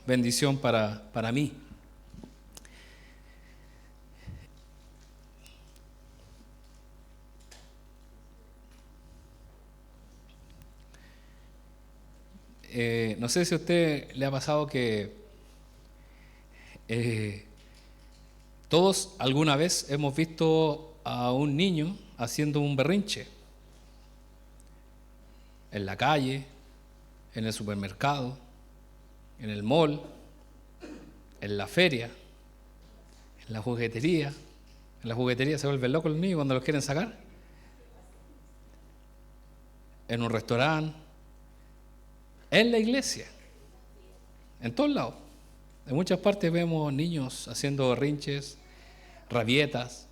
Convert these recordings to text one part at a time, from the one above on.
bendición para mí. No sé si a usted le ha pasado que todos alguna vez hemos visto a un niño haciendo un berrinche en la calle, en el supermercado, en el mall, en la feria, en la juguetería. En la juguetería se vuelven locos los niños cuando los quieren sacar. En un restaurante, en la iglesia, en todos lados. En muchas partes vemos niños haciendo berrinches, rabietas.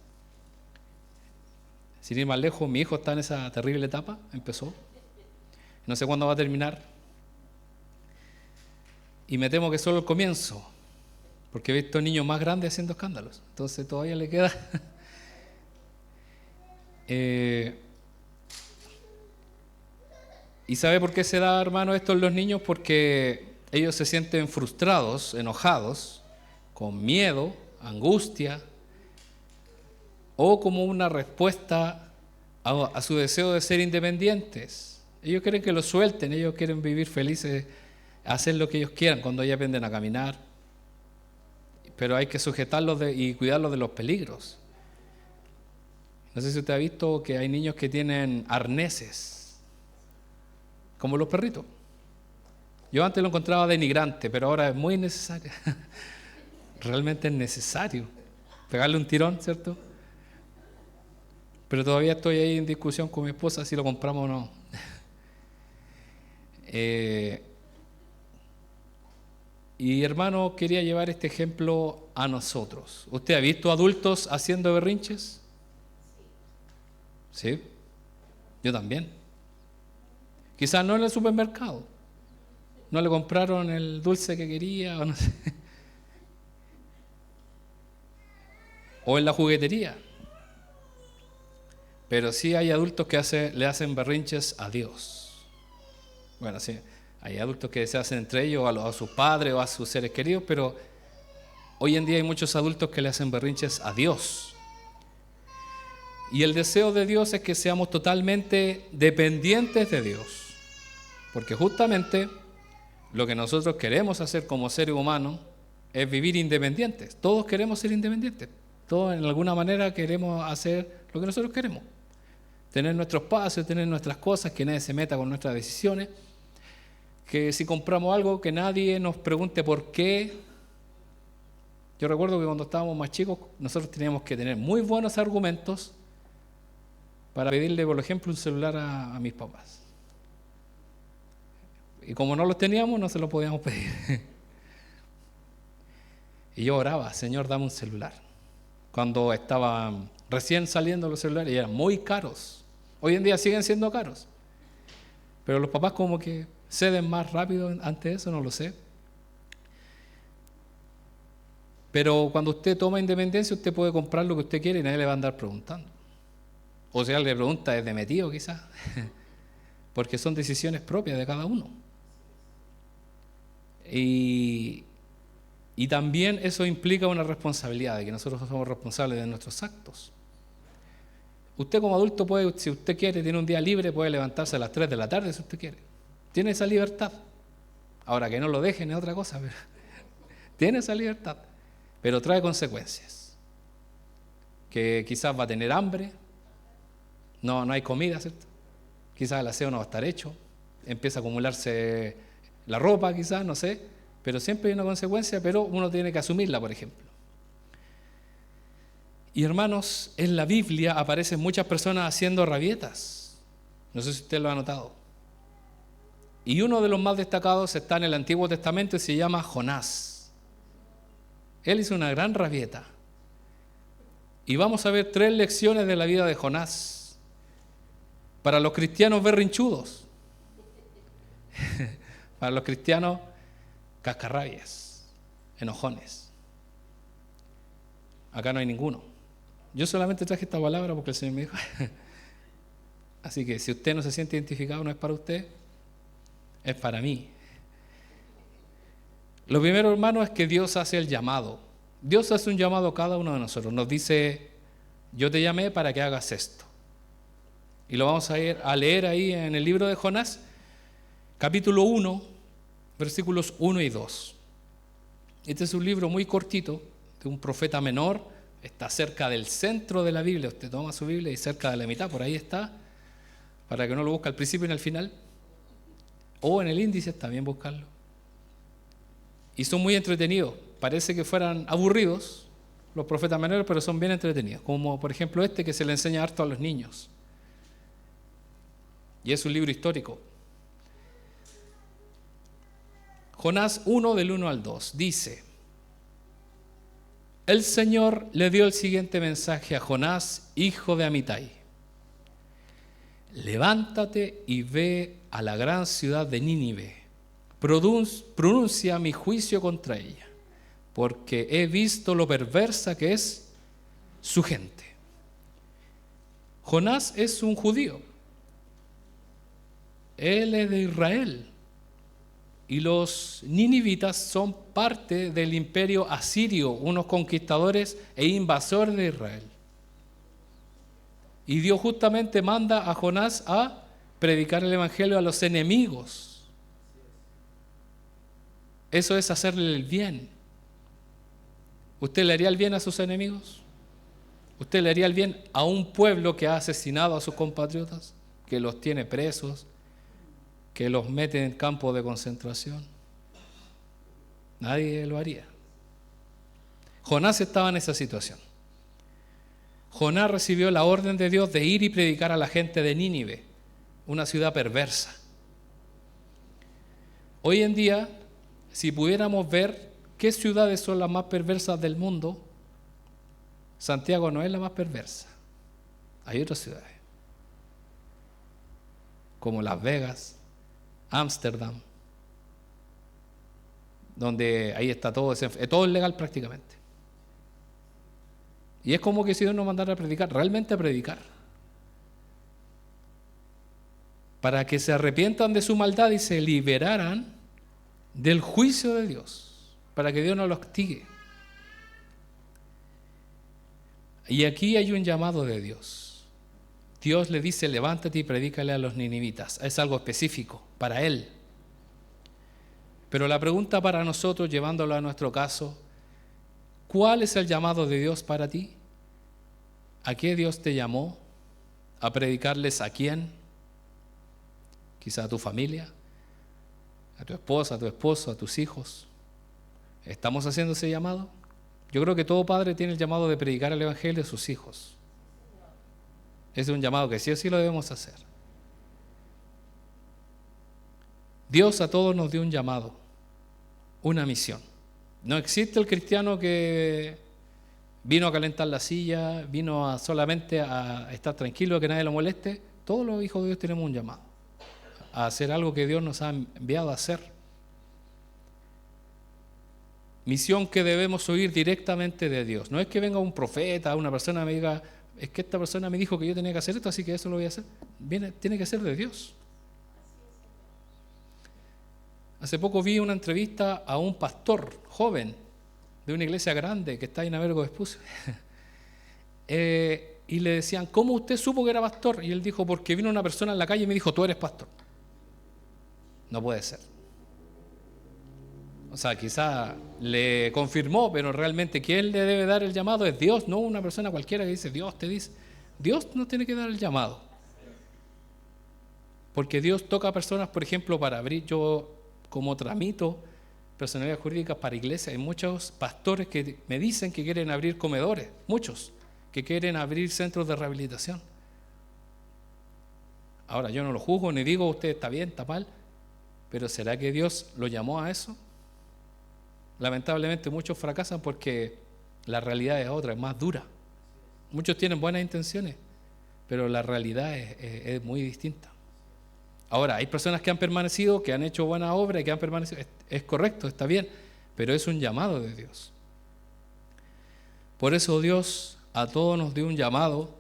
Sin ir más lejos, mi hijo está en esa terrible etapa, empezó. No sé cuándo va a terminar. Y me temo que solo el comienzo, porque he visto niños más grandes haciendo escándalos. Entonces todavía le queda. ¿Y sabe por qué se da, hermano, esto en los niños? Porque ellos se sienten frustrados, enojados, con miedo, angustia, o como una respuesta a su deseo de ser independientes. Ellos quieren que los suelten, ellos quieren vivir felices, hacer lo que ellos quieran cuando ya aprenden a caminar, pero hay que sujetarlos y cuidarlos de los peligros. No sé si usted ha visto que hay niños que tienen arneses, como los perritos. Yo antes lo encontraba denigrante, pero ahora es muy necesario. Realmente es necesario pegarle un tirón, ¿cierto? Pero todavía estoy ahí en discusión con mi esposa si lo compramos o no. Y hermano, quería llevar este ejemplo a nosotros. ¿Usted ha visto adultos haciendo berrinches? Sí, yo también. Quizás no en el supermercado. No le compraron el dulce que quería, o no sé. O en la juguetería. Pero sí hay adultos que le hacen berrinches a Dios. Bueno, sí, hay adultos que se hacen entre ellos, a sus padres o a sus seres queridos, pero hoy en día hay muchos adultos que le hacen berrinches a Dios. Y el deseo de Dios es que seamos totalmente dependientes de Dios. Porque justamente lo que nosotros queremos hacer como seres humanos es vivir independientes. Todos queremos ser independientes. Todos en alguna manera queremos hacer lo que nosotros queremos. Tener nuestro espacio, tener nuestras cosas, que nadie se meta con nuestras decisiones. Que si compramos algo, que nadie nos pregunte por qué. Yo recuerdo que cuando estábamos más chicos, nosotros teníamos que tener muy buenos argumentos para pedirle, por ejemplo, un celular a mis papás. Y como no los teníamos, no se los podíamos pedir. Y yo oraba, Señor, dame un celular. Cuando estaban recién saliendo los celulares, y eran muy caros. Hoy en día siguen siendo caros. Pero los papás como que ceden más rápido ante eso, no lo sé. Pero cuando usted toma independencia, usted puede comprar lo que usted quiere y nadie le va a andar preguntando. O sea, le pregunta desde metido quizás. Porque son decisiones propias de cada uno. Y también eso implica una responsabilidad, de que nosotros somos responsables de nuestros actos. Usted como adulto puede, si usted quiere, tiene un día libre, puede levantarse a las 3 de la tarde si usted quiere. Tiene esa libertad. Ahora, que no lo dejen es otra cosa, pero tiene esa libertad. Pero trae consecuencias. Que quizás va a tener hambre, no hay comida, ¿cierto? Quizás el aseo no va a estar hecho, empieza a acumularse la ropa quizás, no sé, pero siempre hay una consecuencia, pero uno tiene que asumirla, por ejemplo. Y hermanos, en la Biblia aparecen muchas personas haciendo rabietas. No sé si usted lo ha notado. Y uno de los más destacados está en el Antiguo Testamento y se llama Jonás. Él hizo una gran rabieta. Y vamos a ver 3 lecciones de la vida de Jonás. Para los cristianos berrinchudos. Para los cristianos cascarrabias, enojones. Acá no hay ninguno. Yo solamente traje esta palabra porque el Señor me dijo. Así que si usted no se siente identificado, no es para usted, es para mí. Lo primero, hermano, es que Dios hace el llamado. Dios hace un llamado a cada uno de nosotros. Nos dice, yo te llamé para que hagas esto. Y lo vamos a ir a leer ahí en el libro de Jonás, capítulo 1, versículos 1 y 2. Este es un libro muy cortito, de un profeta menor. Está cerca del centro de la Biblia. Usted toma su Biblia y cerca de la mitad, por ahí está, para que no lo busque al principio y al final. O en el índice también buscarlo. Y son muy entretenidos. Parece que fueran aburridos los profetas menores, pero son bien entretenidos. Como por ejemplo este que se le enseña harto a los niños. Y es un libro histórico. Jonás 1 del 1 al 2 dice: el Señor le dio el siguiente mensaje a Jonás, hijo de Amitai. Levántate y ve a la gran ciudad de Nínive. Pronuncia mi juicio contra ella, porque he visto lo perversa que es su gente. Jonás es un judío. Él es de Israel. Y los ninivitas son parte del imperio asirio, unos conquistadores e invasores de Israel. Y Dios justamente manda a Jonás a predicar el evangelio a los enemigos. Eso es hacerle el bien. ¿Usted le haría el bien a sus enemigos? ¿Usted le haría el bien a un pueblo que ha asesinado a sus compatriotas, que los tiene presos, que los mete en campos de concentración? Nadie lo haría. Jonás estaba en esa situación. Jonás recibió la orden de Dios de ir y predicar a la gente de Nínive, una ciudad perversa. Hoy en día, si pudiéramos ver qué ciudades son las más perversas del mundo, Santiago no es la más perversa. Hay otras ciudades, como Las Vegas, Ámsterdam, donde ahí está todo es legal prácticamente. Y es como que si Dios nos mandara a predicar, realmente a predicar, para que se arrepientan de su maldad y se liberaran del juicio de Dios, para que Dios no los castigue. Y aquí hay un llamado de Dios. Dios le dice: levántate y predícale a los ninivitas. Es algo específico para él. Pero la pregunta para nosotros, llevándolo a nuestro caso, ¿cuál es el llamado de Dios para ti? ¿A qué Dios te llamó? ¿A predicarles a quién? Quizá a tu familia, a tu esposa, a tu esposo, a tus hijos. ¿Estamos haciendo ese llamado? Yo creo que todo padre tiene el llamado de predicar el evangelio a sus hijos. Es un llamado que sí o sí lo debemos hacer. Dios a todos nos dio un llamado, una misión. No existe el cristiano que vino a calentar la silla, vino solamente a estar tranquilo, a que nadie lo moleste. Todos los hijos de Dios tenemos un llamado a hacer algo que Dios nos ha enviado a hacer. Misión que debemos oír directamente de Dios. No es que venga un profeta, una persona me diga: es que esta persona me dijo que yo tenía que hacer esto, así que eso lo voy a hacer. Tiene que ser de Dios. Hace poco vi una entrevista a un pastor joven de una iglesia grande que está en Avergo de Espucio. Y le decían: ¿cómo usted supo que era pastor? Y él dijo: porque vino una persona en la calle y me dijo: tú eres pastor. No puede ser. O sea, quizá le confirmó, pero realmente quien le debe dar el llamado es Dios, no una persona cualquiera que dice: Dios te dice. Dios no tiene que dar el llamado. Porque Dios toca a personas, por ejemplo, para abrir. Yo, como tramito personalidades jurídicas para iglesias, hay muchos pastores que me dicen que quieren abrir comedores, muchos, que quieren abrir centros de rehabilitación. Ahora, yo no lo juzgo ni digo usted está bien, está mal, pero ¿será que Dios lo llamó a eso? Lamentablemente muchos fracasan porque la realidad es otra, es más dura. Muchos tienen buenas intenciones, pero la realidad es muy distinta. Ahora, hay personas que han permanecido, que han hecho buena obra y que han permanecido. Es correcto, está bien, pero es un llamado de Dios. Por eso Dios a todos nos dio un llamado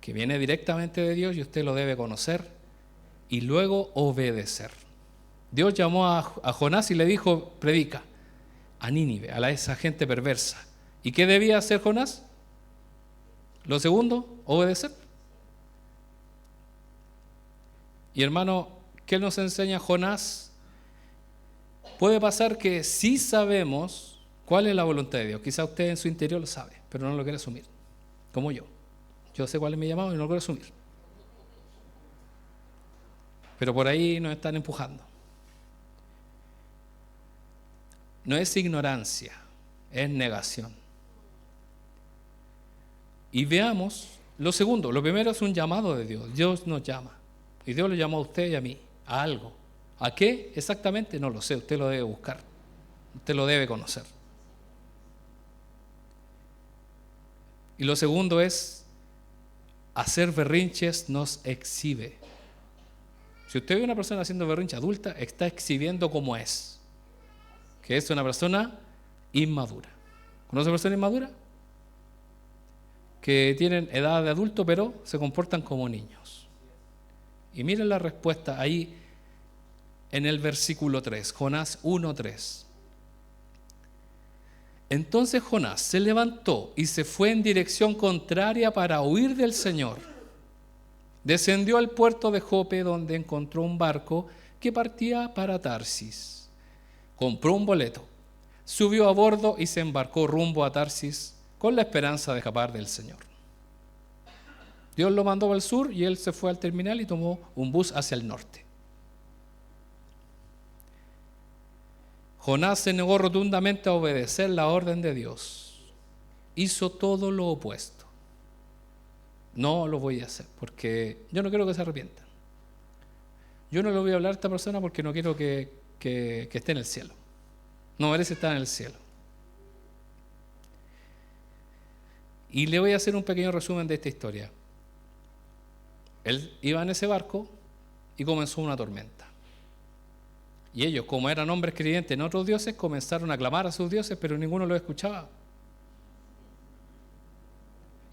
que viene directamente de Dios y usted lo debe conocer y luego obedecer. Dios llamó a Jonás y le dijo, predica a Nínive, esa gente perversa. ¿Y qué debía hacer Jonás? Lo segundo, obedecer. Y hermano, ¿qué nos enseña Jonás? Puede pasar que sí sabemos cuál es la voluntad de Dios. Quizá usted en su interior lo sabe, pero no lo quiere asumir, como yo. Yo sé cuál es mi llamado y no lo quiero asumir. Pero por ahí nos están empujando. No es ignorancia, es negación. Y veamos lo segundo. Lo primero es un llamado de Dios. Dios nos llama. Y Dios lo llamó a usted y a mí, a algo. ¿A qué exactamente? No lo sé, usted lo debe buscar. Usted lo debe conocer. Y lo segundo es, hacer berrinches nos exhibe. Si usted ve a una persona haciendo berrinche adulta, está exhibiendo cómo es. Que es una persona inmadura. ¿Conoce persona inmadura? Que tienen edad de adulto, pero se comportan como niños. Y miren la respuesta ahí en el versículo 3, Jonás 1:3. Entonces Jonás se levantó y se fue en dirección contraria para huir del Señor. Descendió al puerto de Jope, donde encontró un barco que partía para Tarsis. Compró un boleto, subió a bordo y se embarcó rumbo a Tarsis con la esperanza de escapar del Señor. Dios lo mandó al sur y él se fue al terminal y tomó un bus hacia el norte. Jonás se negó rotundamente a obedecer la orden de Dios. Hizo todo lo opuesto. No lo voy a hacer porque yo no quiero que se arrepientan. Yo no le voy a hablar a esta persona porque no quiero que esté en el cielo. No merece estar en el cielo. Y le voy a hacer un pequeño resumen de esta historia. Él iba en ese barco y comenzó una tormenta. Y ellos, como eran hombres creyentes en otros dioses, comenzaron a clamar a sus dioses, pero ninguno los escuchaba.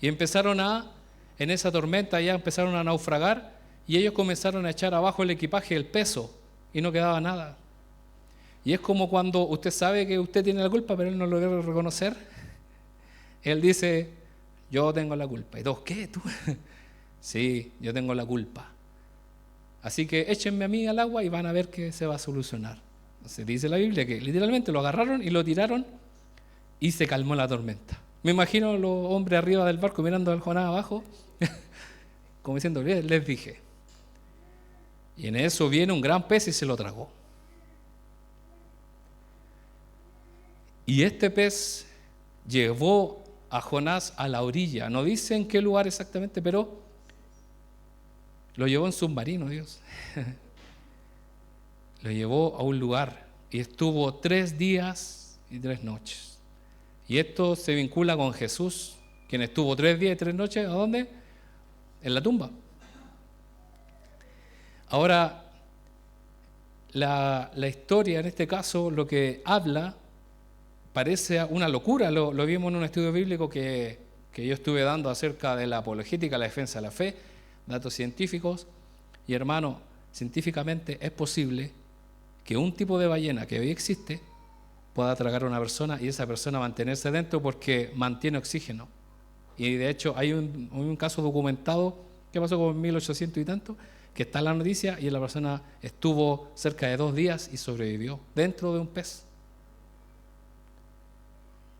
Y en esa tormenta ya empezaron a naufragar y ellos comenzaron a echar abajo el equipaje, el peso, y no quedaba nada. Y es como cuando usted sabe que usted tiene la culpa, pero él no lo debe reconocer. Él dice, yo tengo la culpa. Y todos, ¿qué? ¿Tú? Sí, yo tengo la culpa. Así que échenme a mí al agua y van a ver que se va a solucionar. Entonces dice la Biblia que literalmente lo agarraron y lo tiraron y se calmó la tormenta. Me imagino a los hombres arriba del barco mirando al Jonás abajo, como diciendo, les dije. Y en eso viene un gran pez y se lo tragó. Y este pez llevó a Jonás a la orilla. No dice en qué lugar exactamente, pero lo llevó en submarino, Dios. Lo llevó a un lugar y estuvo 3 días y 3 noches. Y esto se vincula con Jesús, quien estuvo 3 días y 3 noches, ¿a dónde? En la tumba. Ahora, la historia en este caso, lo que habla, parece una locura. Lo vimos en un estudio bíblico que yo estuve dando acerca de la apologética, la defensa de la fe, datos científicos. Y hermano, científicamente es posible que un tipo de ballena que hoy existe pueda tragar a una persona y esa persona mantenerse dentro porque mantiene oxígeno. Y de hecho hay un caso documentado que pasó con 1800 y tanto, que está en la noticia, y la persona estuvo cerca de 2 días y sobrevivió dentro de un pez.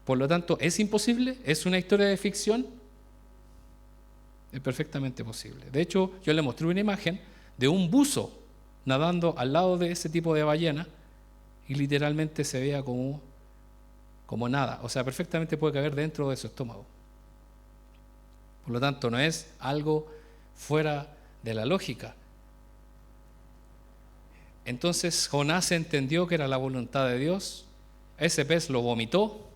Por lo tanto, ¿es imposible? ¿Es una historia de ficción? Es perfectamente posible. De hecho, yo le mostré una imagen de un buzo nadando al lado de ese tipo de ballena y literalmente se veía como nada. O sea, perfectamente puede caber dentro de su estómago. Por lo tanto, no es algo fuera de la lógica. Entonces Jonás entendió que era la voluntad de Dios. Ese pez lo vomitó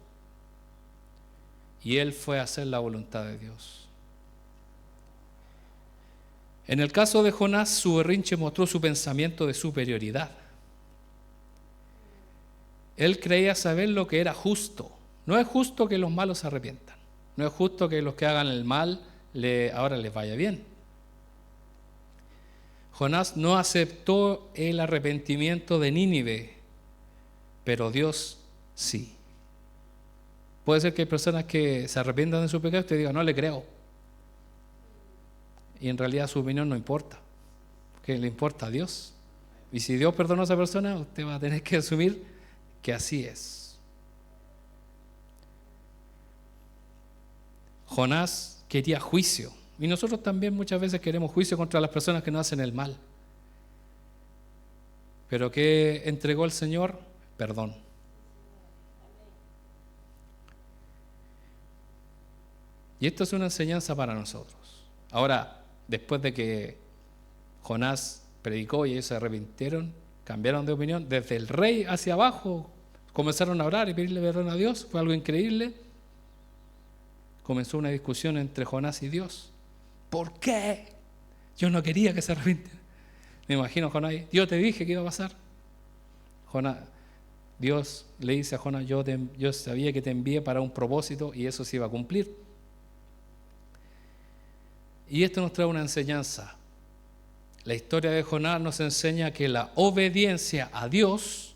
y él fue a hacer la voluntad de Dios. En el caso de Jonás, su berrinche mostró su pensamiento de superioridad. Él creía saber lo que era justo. No es justo que los malos se arrepientan. No es justo que los que hagan el mal ahora les vaya bien. Jonás no aceptó el arrepentimiento de Nínive, pero Dios sí. Puede ser que hay personas que se arrepientan de su pecado y usted diga, no le creo. Y en realidad su opinión no importa, porque le importa a Dios. Y si Dios perdonó a esa persona, usted va a tener que asumir que así es. Jonás quería juicio. Y nosotros también muchas veces queremos juicio contra las personas que nos hacen el mal. Pero ¿qué entregó el Señor? Perdón. Y esto es una enseñanza para nosotros. Ahora, después de que Jonás predicó y ellos se arrepintieron, cambiaron de opinión, desde el rey hacia abajo comenzaron a orar y pedirle perdón a Dios. Fue algo increíble. Comenzó una discusión entre Jonás y Dios. ¿Por qué? Yo no quería que se arrepintieran. Me imagino a Jonás, yo te dije que iba a pasar. Dios le dice a Jonás, yo sabía que te envié para un propósito y eso se iba a cumplir. Y esto nos trae una enseñanza. La historia de Jonás nos enseña que la obediencia a Dios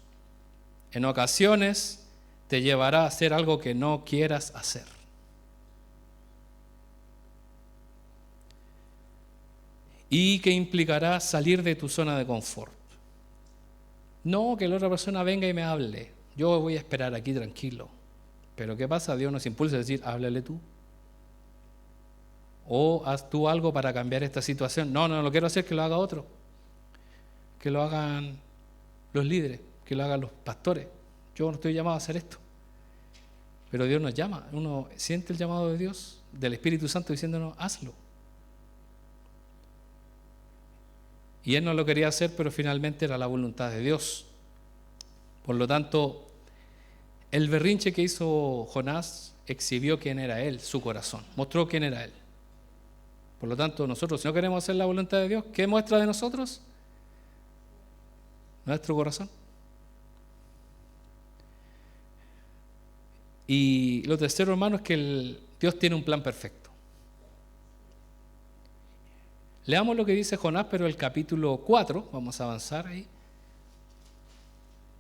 en ocasiones te llevará a hacer algo que no quieras hacer. Y que implicará salir de tu zona de confort. No que la otra persona venga y me hable. Yo voy a esperar aquí tranquilo. Pero ¿qué pasa? Dios nos impulsa a decir, háblale tú. O haz tú algo para cambiar esta situación. No lo quiero hacer, que lo haga otro. Que lo hagan los líderes, que lo hagan los pastores. Yo no estoy llamado a hacer esto. Pero Dios nos llama. Uno siente el llamado de Dios, del Espíritu Santo, diciéndonos, hazlo. Y él no lo quería hacer, pero finalmente era la voluntad de Dios. Por lo tanto, el berrinche que hizo Jonás exhibió quién era él, su corazón. Mostró quién era él. Por lo tanto, nosotros, si no queremos hacer la voluntad de Dios, ¿qué muestra de nosotros? Nuestro corazón. Y lo tercero, hermano, es que Dios tiene un plan perfecto. Leamos lo que dice Jonás, pero el capítulo 4, vamos a avanzar ahí.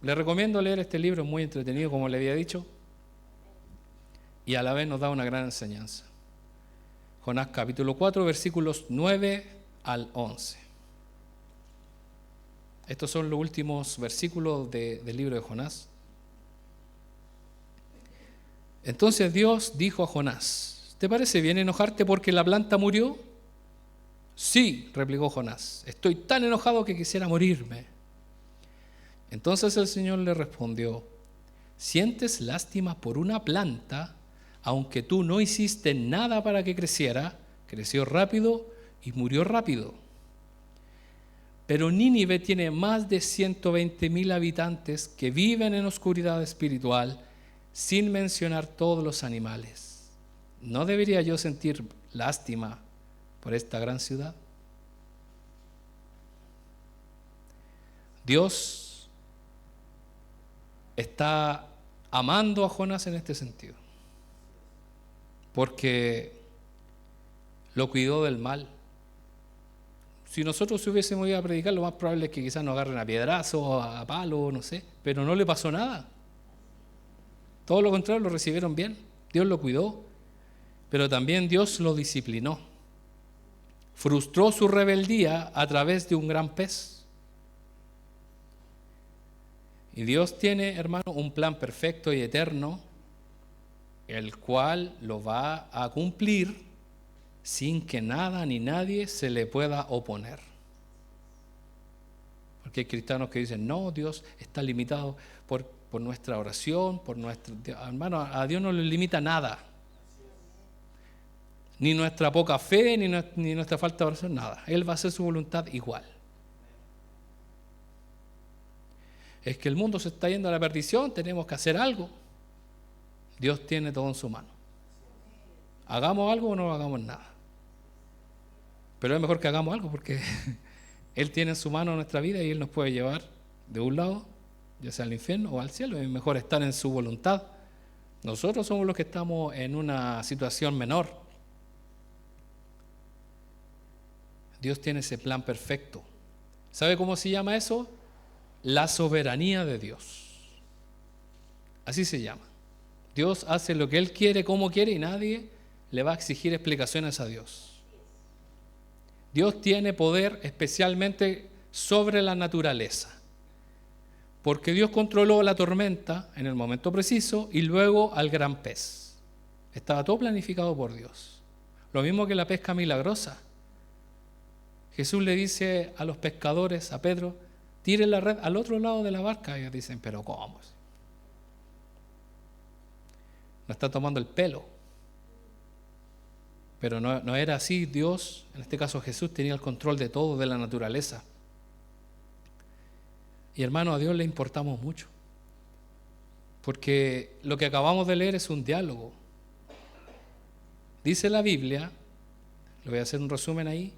Le recomiendo leer este libro, es muy entretenido, como le había dicho, y a la vez nos da una gran enseñanza. Jonás capítulo 4, versículos 9 al 11. Estos son los últimos versículos del libro de Jonás. Entonces Dios dijo a Jonás, ¿te parece bien enojarte porque la planta murió? Sí, replicó Jonás, estoy tan enojado que quisiera morirme. Entonces el Señor le respondió, ¿sientes lástima por una planta, aunque tú no hiciste nada para que creciera? Creció rápido y murió rápido. Pero Nínive tiene más de 120,000 habitantes que viven en oscuridad espiritual, sin mencionar todos los animales. ¿No debería yo sentir lástima por esta gran ciudad? Dios está amando a Jonás en este sentido, porque lo cuidó del mal. Si nosotros hubiésemos ido a predicar, lo más probable es que quizás nos agarren a piedrazo, a palo, no sé, pero no le pasó nada. Todo lo contrario, lo recibieron bien. Dios lo cuidó, pero también Dios lo disciplinó. Frustró su rebeldía a través de un gran pez. Y Dios tiene, hermano, un plan perfecto y eterno, el cual lo va a cumplir sin que nada ni nadie se le pueda oponer. Porque hay cristianos que dicen, no, Dios está limitado por nuestra oración, por nuestro... Hermano, a Dios no le limita nada. Ni nuestra poca fe, ni nuestra falta de oración, nada. Él va a hacer su voluntad igual. Es que el mundo se está yendo a la perdición, tenemos que hacer algo. Dios tiene todo en su mano. Hagamos algo o no hagamos nada. Pero es mejor que hagamos algo porque Él tiene en su mano nuestra vida y Él nos puede llevar de un lado, ya sea al infierno o al cielo. Es mejor estar en su voluntad. Nosotros somos los que estamos en una situación menor. Dios tiene ese plan perfecto ¿Sabe cómo se llama eso? La soberanía de Dios. Así se llama. Dios hace lo que Él quiere, como quiere, y nadie le va a exigir explicaciones a Dios. Dios tiene poder especialmente sobre la naturaleza, porque Dios controló la tormenta en el momento preciso y luego al gran pez. Estaba todo planificado por Dios. Lo mismo que la pesca milagrosa. Jesús le dice a los pescadores, a Pedro, tiren la red al otro lado de la barca. Ellos dicen, pero ¿cómo? No está tomando el pelo. Pero no era así. Dios, en este caso Jesús, tenía el control de todo, de la naturaleza. Y hermano, a Dios le importamos mucho. Porque lo que acabamos de leer es un diálogo. Dice la Biblia, le voy a hacer un resumen ahí,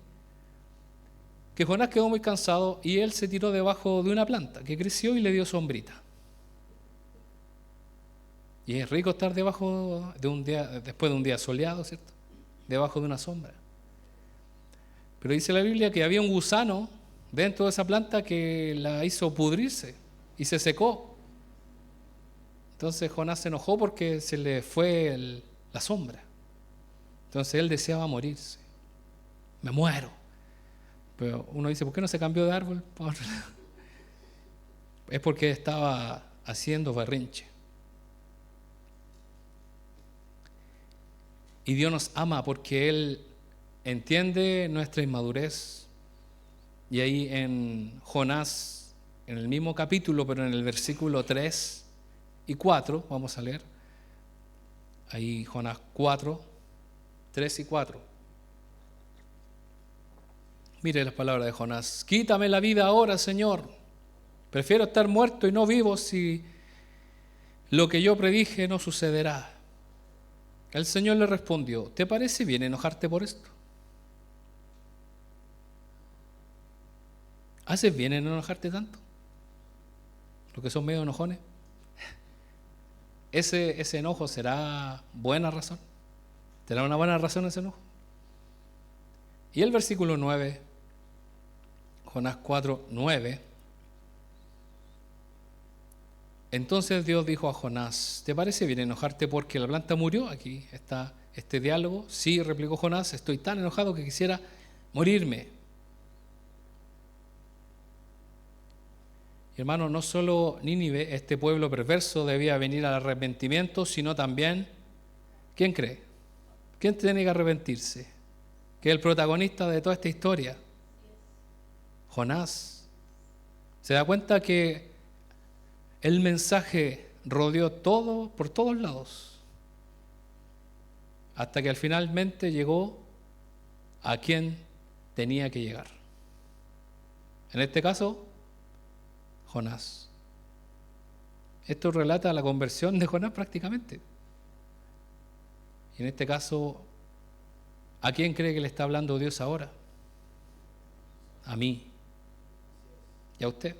que Jonás quedó muy cansado y él se tiró debajo de una planta que creció y le dio sombrita. Y es rico estar debajo de un día, después de un día soleado, ¿cierto? Debajo de una sombra. Pero dice la Biblia que había un gusano dentro de esa planta que la hizo pudrirse y se secó. Entonces Jonás se enojó porque se le fue la sombra. Entonces él deseaba morirse. Me muero. Pero uno dice, ¿por qué no se cambió de árbol? Es porque estaba haciendo berrinche. Y Dios nos ama porque Él entiende nuestra inmadurez. Y ahí en Jonás, en el mismo capítulo, pero en el versículo 3 y 4, vamos a leer. Ahí Jonás 4, 3 y 4. Mire las palabras de Jonás. Quítame la vida ahora, Señor. Prefiero estar muerto y no vivo si lo que yo predije no sucederá. El Señor le respondió, ¿te parece bien enojarte por esto? ¿Haces bien en enojarte tanto? Los que son medio enojones. ¿Ese enojo será buena razón? ¿Será una buena razón ese enojo? Y el versículo 9, Jonás 4, 9. Entonces Dios dijo a Jonás, ¿te parece bien enojarte porque la planta murió? Aquí está este diálogo. Sí, replicó Jonás, estoy tan enojado que quisiera morirme. Y hermano, no solo Nínive, este pueblo perverso, debía venir al arrepentimiento, sino también, ¿quién cree? ¿Quién tiene que arrepentirse? Que es el protagonista de toda esta historia. Jonás. ¿Se da cuenta que el mensaje rodeó todo, por todos lados? Hasta que finalmente llegó a quien tenía que llegar. En este caso, Jonás. Esto relata la conversión de Jonás prácticamente. Y en este caso, ¿a quién cree que le está hablando Dios ahora? A mí. ¿Y a usted?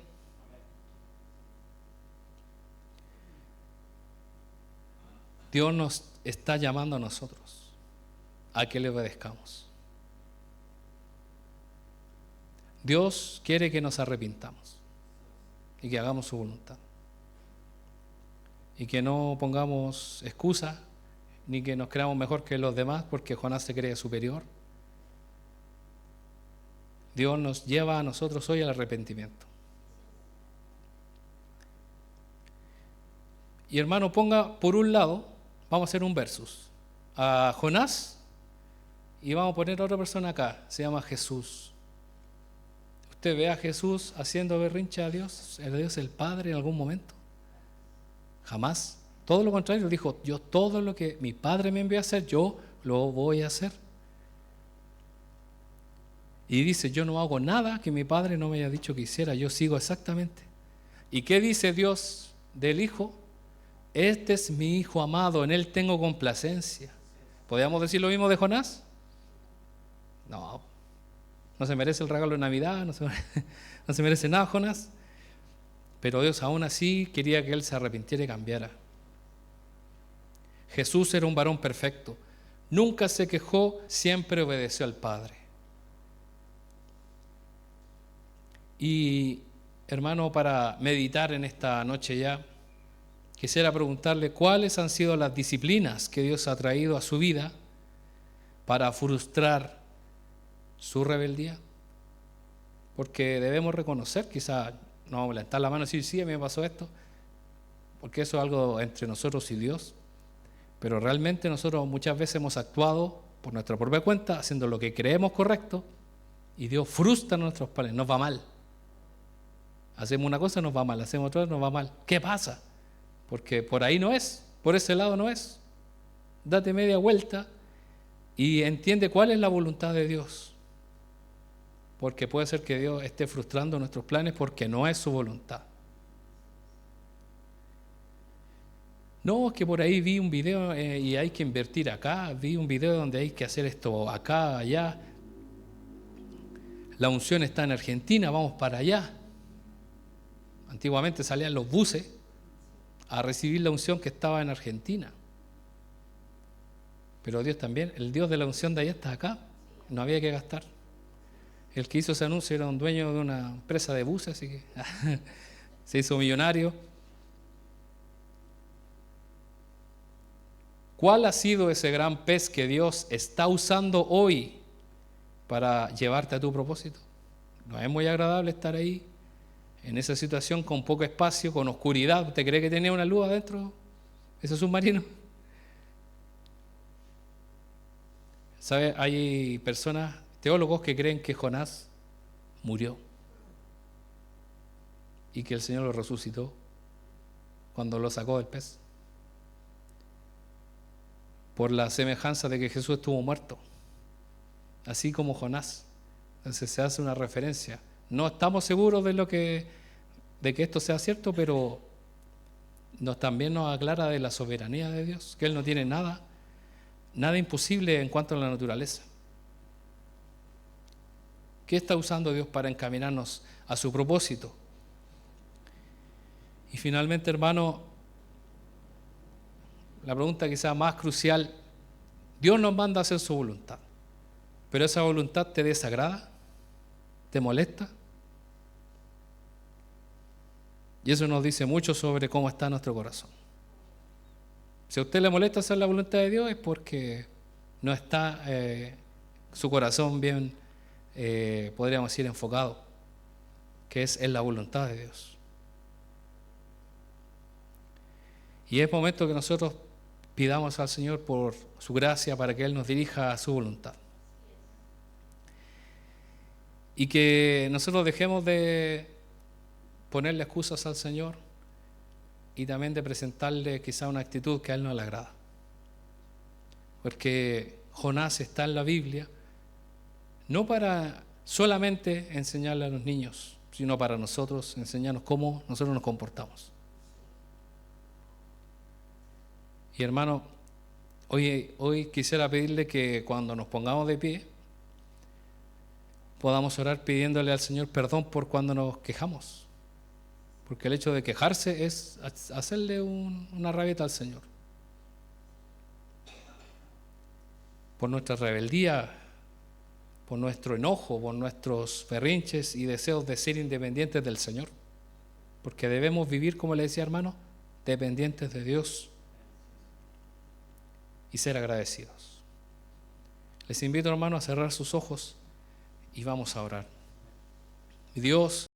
Dios nos está llamando a nosotros a que le obedezcamos. Dios quiere que nos arrepintamos y que hagamos su voluntad. Y que no pongamos excusa ni que nos creamos mejor que los demás porque Jonás se cree superior. Dios nos lleva a nosotros hoy al arrepentimiento. Y hermano, ponga por un lado, vamos a hacer un versus, a Jonás y vamos a poner a otra persona acá, se llama Jesús. ¿Usted ve a Jesús haciendo berrinche a Dios el Padre en algún momento? Jamás. Todo lo contrario, dijo, yo todo lo que mi Padre me envió a hacer, yo lo voy a hacer. Y dice, yo no hago nada que mi Padre no me haya dicho que hiciera, yo sigo exactamente. ¿Y qué dice Dios del Hijo? Este es mi Hijo amado, en Él tengo complacencia. ¿Podríamos decir lo mismo de Jonás? No, no se merece el regalo de Navidad, no se merece nada Jonás. Pero Dios aún así quería que él se arrepintiera y cambiara. Jesús era un varón perfecto, nunca se quejó, siempre obedeció al Padre. Y hermano, para meditar en esta noche ya, quisiera preguntarle cuáles han sido las disciplinas que Dios ha traído a su vida para frustrar su rebeldía. Porque debemos reconocer, quizá no vamos a levantar la mano y decir, sí, a mí me pasó esto, porque eso es algo entre nosotros y Dios. Pero realmente nosotros muchas veces hemos actuado por nuestra propia cuenta, haciendo lo que creemos correcto, y Dios frustra nuestros planes, nos va mal. Hacemos una cosa, nos va mal, hacemos otra, nos va mal. ¿Qué pasa? Porque por ahí no es, por ese lado no es. Date media vuelta y entiende cuál es la voluntad de Dios. Porque puede ser que Dios esté frustrando nuestros planes porque no es su voluntad. No, es que por ahí vi un video y hay que invertir acá, vi un video donde hay que hacer esto acá, allá. La unción está en Argentina, vamos para allá. Antiguamente salían los buses a recibir la unción que estaba en Argentina. Pero Dios también, el Dios de la unción de allá está acá, no había que gastar. El que hizo ese anuncio era un dueño de una empresa de buses, así que se hizo millonario. ¿Cuál ha sido ese gran pez que Dios está usando hoy para llevarte a tu propósito? No es muy agradable estar ahí, en esa situación, con poco espacio, con oscuridad. ¿Usted cree que tenía una luz adentro ese submarino? ¿Sabe? Hay personas, teólogos, que creen que Jonás murió y que el Señor lo resucitó cuando lo sacó del pez, por la semejanza de que Jesús estuvo muerto, así como Jonás. Entonces se hace una referencia. No estamos seguros de que esto sea cierto, pero también nos aclara de la soberanía de Dios, que Él no tiene nada imposible en cuanto a la naturaleza. ¿Qué está usando Dios para encaminarnos a su propósito? Y finalmente, hermano, la pregunta quizá más crucial: Dios nos manda a hacer su voluntad, pero esa voluntad te desagrada, te molesta. Y eso nos dice mucho sobre cómo está nuestro corazón. Si a usted le molesta hacer la voluntad de Dios, es porque no está su corazón bien, podríamos decir, enfocado, que es en la voluntad de Dios. Y es momento que nosotros pidamos al Señor por su gracia para que Él nos dirija a su voluntad. Y que nosotros dejemos de ponerle excusas al Señor y también de presentarle quizá una actitud que a Él no le agrada. Porque Jonás está en la Biblia no para solamente enseñarle a los niños, sino para nosotros, enseñarnos cómo nosotros nos comportamos. Y hermano, hoy quisiera pedirle que cuando nos pongamos de pie, podamos orar pidiéndole al Señor perdón por cuando nos quejamos. Porque el hecho de quejarse es hacerle una rabieta al Señor. Por nuestra rebeldía, por nuestro enojo, por nuestros berrinches y deseos de ser independientes del Señor. Porque debemos vivir, como le decía, hermano, dependientes de Dios y ser agradecidos. Les invito, hermano, a cerrar sus ojos y vamos a orar. Dios,